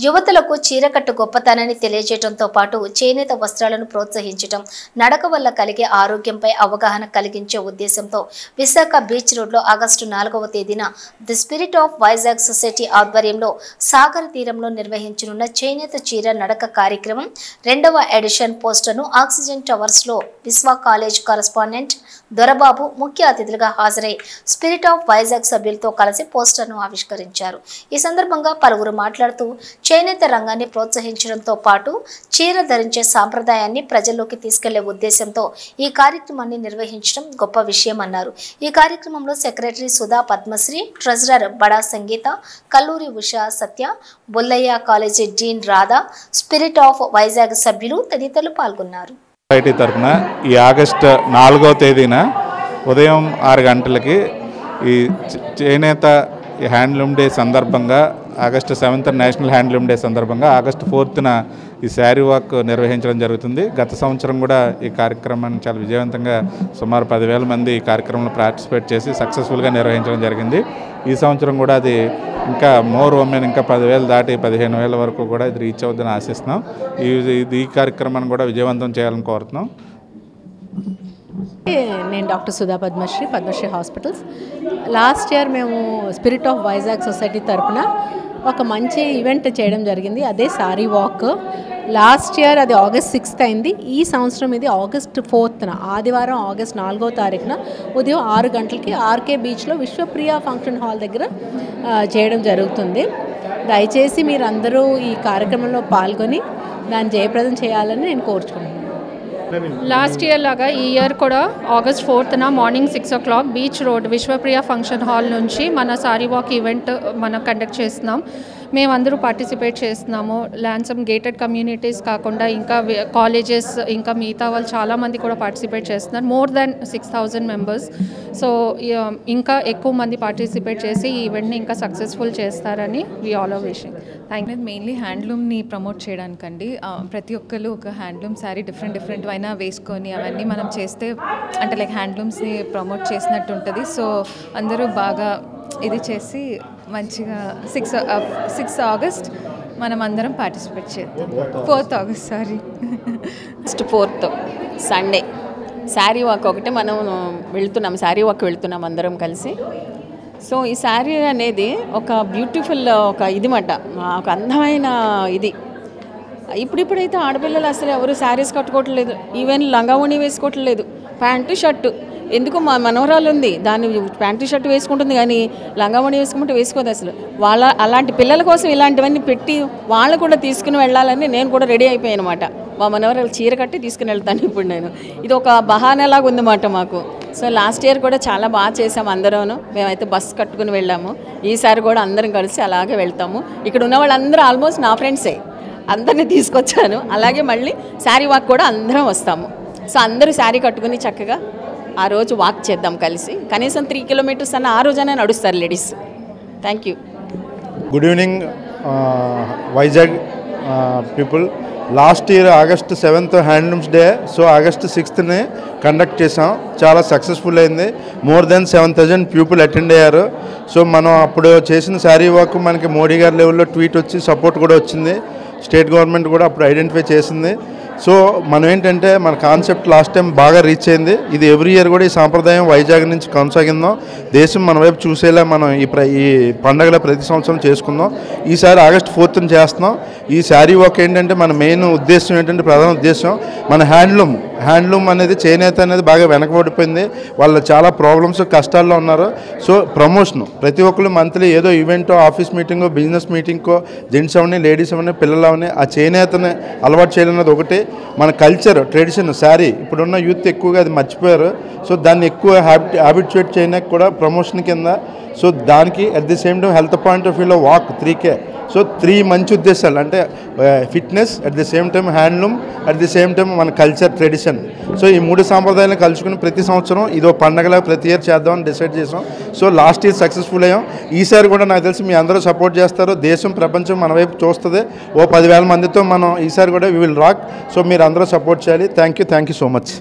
యువతలకు చీరకట్టు గొప్పతనాన్ని తెలియజేయడంతో పాటు చేనేత వస్త్రాలను ప్రోత్సహించడం, నడక వల్ల కలిగే ఆరోగ్యంపై అవగాహన కలిగించే ఉద్దేశంతో విశాఖ బీచ్ రోడ్లో ఆగస్టు 4వ తేదీన the spirit of Vizag society ఆధ్వర్యంలో సాగర తీరంలో నిర్వహించనున్న చేనేత చీర నడక కార్యక్రమం 2వ ఎడిషన్ పోస్టర్ను ఆక్సిజన్ టవర్స్ లో విశ్వ కాలేజ్ కరెస్పాండెంట్ దొరబాబు ముఖ్య అతిథులుగా హాజరై స్పిరిట్ ఆఫ్ వైజాగ్ సభ్యులతో కలిసి పోస్టర్ను ఆవిష్కరించారు. ఈ సందర్భంగా పలువురు మాట్లాడుతూ చేనేత రంగాన్ని ప్రోత్సహించడంతో పాటు చీర ధరించే సాంప్రదాయాన్ని ప్రజల్లోకి తీసుకెళ్లే ఉద్దేశంతో ఈ కార్యక్రమాన్ని నిర్వహించడం గొప్ప విషయమన్నారు. ఈ కార్యక్రమంలో secretary Sudha Padmasri, treasurer Bada Sangeeta, Kalluri Usha Satya, Bollaiah college dean Radha, spirit of Vizag సభ్యులు తదితరులు పాల్గొన్నారు. సొసైటీ తరఫున ఈ ఆగస్టు 4వ తేదీన ఉదయం 6 గంటలకి ఈ చేనేత హ్యాండ్లూమ్ డే సందర్భంగా, August 7th national handloom day సందర్భంగా ఆగస్టు 4th ఈ శారీ వాక్ నిర్వహించడం జరుగుతుంది. గత సంవత్సరం కూడా ఈ కార్యక్రమాన్ని చాలా విజయవంతంగా సుమారు 10,000 మంది ఈ కార్యక్రమంలో పార్టిసిపేట్ చేసి సక్సెస్ఫుల్గా నిర్వహించడం జరిగింది. ఈ సంవత్సరం కూడా అది ఇంకా మోర్ ఉమెన్ ఇంకా 10,000 దాటి 15,000 వరకు కూడా ఇది రీచ్ అవుతుందని ఆశిస్తున్నాం. ఈ కార్యక్రమాన్ని కూడా విజయవంతం చేయాలని కోరుతున్నాం. నేను doctor Sudha Padmashri, Padmashri hospitals. Last year మేము స్పిరిట్ ఆఫ్ వైజాగ్ సొసైటీ తరఫున ఒక మంచి ఈవెంట్ చేయడం జరిగింది. అదే సారీ వాక్. లాస్ట్ ఇయర్ అది ఆగస్ట్ 6th అయింది. ఈ సంవత్సరం ఇది ఆగస్ట్ 4th ఆదివారం ఆగస్ట్ 4వ తారీఖున ఉదయం 6 గంటలకి ఆర్కే బీచ్లో విశ్వప్రియ ఫంక్షన్ హాల్ దగ్గర చేయడం జరుగుతుంది. దయచేసి మీరు అందరూ ఈ కార్యక్రమంలో పాల్గొని దాన్ని జయప్రదం చేయాలని నేను కోరుచుకున్నాను. లాస్ట్ ఇయర్ లాగా ఈ ఇయర్ కూడా August 4th morning 6 o'clock beach road Vishwapriya function hall నుంచి మన సారీ వాక్ ఈవెంట్ మనం కండక్ట్ చేస్తున్నాం. మేమందరూ పార్టిసిపేట్ చేస్తున్నాము. ల్యాన్సమ్ గేటెడ్ కమ్యూనిటీస్ కాకుండా ఇంకా కాలేజెస్ ఇంకా మిగతా వాళ్ళు చాలామంది కూడా పార్టిసిపేట్ చేస్తున్నారు. More than 6,000 members. సో ఇంకా ఎక్కువ మంది పార్టిసిపేట్ చేసి ఈ ఈవెంట్ని ఇంకా సక్సెస్ఫుల్ చేస్తారని we all are wishing. Thank you. Mainly హ్యాండ్లూమ్ని ప్రమోట్ చేయడానికండి. ప్రతి ఒక్కరు ఒక హ్యాండ్లూమ్ శారీ డిఫరెంట్ అయినా వేసుకొని అవన్నీ మనం చేస్తే అంటే లైక్ హ్యాండ్లూమ్స్ని ప్రమోట్ చేసినట్టు ఉంటుంది. సో అందరూ బాగా ఇది చేసి మంచిగా 6 ఆగస్ట్ మనం అందరం పార్టిసిపేట్ చేద్దాం. 4th August next 4th Sunday sari walk ఒకటి మనం వెళ్తున్నాం, శారీ వాక్ వెళ్తున్నాం అందరం కలిసి. సో ఈ శారీ అనేది ఒక బ్యూటిఫుల్ ఒక ఇది మాట, ఒక అందమైన ఇది. ఇప్పుడైతే ఆడపిల్లలు అసలు ఎవరు శారీస్ కట్టుకోవట్లేదు, ఈవెన్ లంగావోణి వేసుకోవట్లేదు, ప్యాంటు షర్టు. ఎందుకు మా మనవరాలు ఉంది, దాన్ని ప్యాంటు షర్ట్ వేసుకుంటుంది కానీ లంగావోణి వేసుకుంటే వేసుకోదు అసలు. అలాంటి పిల్లల కోసం ఇలాంటివన్నీ పెట్టి వాళ్ళు కూడా తీసుకుని వెళ్ళాలని నేను కూడా రెడీ అయిపోయాను అనమాట. మా మనవరాలు చీర కట్టి తీసుకుని వెళ్తాను ఇప్పుడు నేను. ఇది ఒక బహానాలాగా ఉందన్నమాట మాకు. సో లాస్ట్ ఇయర్ కూడా చాలా బాగా చేసాము అందరూ. మేమైతే బస్సు కట్టుకుని వెళ్ళాము. ఈసారి కూడా అందరం కలిసి అలాగే వెళ్తాము. ఇక్కడ ఉన్న వాళ్ళందరూ ఆల్మోస్ట్ నా ఫ్రెండ్సే, అందరినీ తీసుకొచ్చాను. అలాగే మళ్ళీ శారీ వాక్ కూడా అందరం వస్తాము. సో అందరూ శారీ కట్టుకుని చక్కగా ఆ రోజు వాక్ చేద్దాం కలిసి. కనీసం 3 kilometers అన్న ఆ రోజైనా నడుస్తారు ladies. Thank you. Good evening Vizag people. Last year August 7th handlooms day. So August 6th conduct చేసాం. చాలా సక్సెస్ఫుల్ అయింది. మోర్ దెన్ 7,000 పీపుల్ అటెండ్ అయ్యారు. సో మనం అప్పుడు చేసిన శారీ వాక్ మనకి మోడీ గారి లెవెల్లో ట్వీట్ వచ్చి సపోర్ట్ కూడా వచ్చింది. స్టేట్ గవర్నమెంట్ కూడా అప్పుడు ఐడెంటిఫై చేసింది. సో మనం ఏంటంటే మన కాన్సెప్ట్ లాస్ట్ టైం బాగా రీచ్ అయింది. ఇది ఎవ్రీ ఇయర్ కూడా ఈ సాంప్రదాయం వైజాగ్ నుంచి కొనసాగిందాం. దేశం మన వైపు చూసేలా మనం ఈ పండుగల ప్రతి సంవత్సరం చేసుకుందాం. ఈసారి ఆగస్ట్ 4th చేస్తున్నాం. ఈ శారీ వాక్ ఏంటంటే మన మెయిన్ ఉద్దేశం ఏంటంటే, ప్రధాన ఉద్దేశం మన హ్యాండ్లూమ్ అనేది, చేనేత అనేది బాగా వెనకబడిపోయింది. వాళ్ళు చాలా ప్రాబ్లమ్స్ కష్టాల్లో ఉన్నారు. సో ప్రమోషన్ ప్రతి ఒక్కరు మంత్లీ ఏదో ఈవెంటో, ఆఫీస్ మీటింగో, బిజినెస్ మీటింగ్కో, జెంట్స్ అవన్నీ, లేడీస్ అవన్నీ, పిల్లలు అవన్నీ ఆ చేనేతని అలవాటు చేయాలన్నది ఒకటి. మన కల్చర్, ట్రెడిషన్, శారీ ఇప్పుడున్న యూత్ ఎక్కువగా అది మర్చిపోయారు. సో దాన్ని ఎక్కువ హ్యాబిట్యుయేట్ చేయడానికి కూడా ప్రమోషన్ కింద. సో దానికి at the same time health point of వ్యూలో వాక్ 3K. సో 3 మంచి ఉద్దేశాలు అంటే fitness, at the same time handloom, at the same time మన కల్చర్, ట్రెడిషన్. సో ఈ 3 సాంప్రదాయాలను కలుసుకుని ప్రతి సంవత్సరం ఇదో పండగలా ప్రతి ఇయర్ చేద్దామని డిసైడ్ చేసాం. సో లాస్ట్ ఇయర్ సక్సెస్ఫుల్ అయ్యాం. ఈసారి కూడా నాకు తెలిసి మీ అందరూ సపోర్ట్ చేస్తారు. దేశం, ప్రపంచం మన వైపు చూస్తుంది. 10,000 మందితో మనం ఈసారి కూడా వి విల్ రాక్. సో మీరు అందరూ సపోర్ట్ చేయాలి. Thank you so much.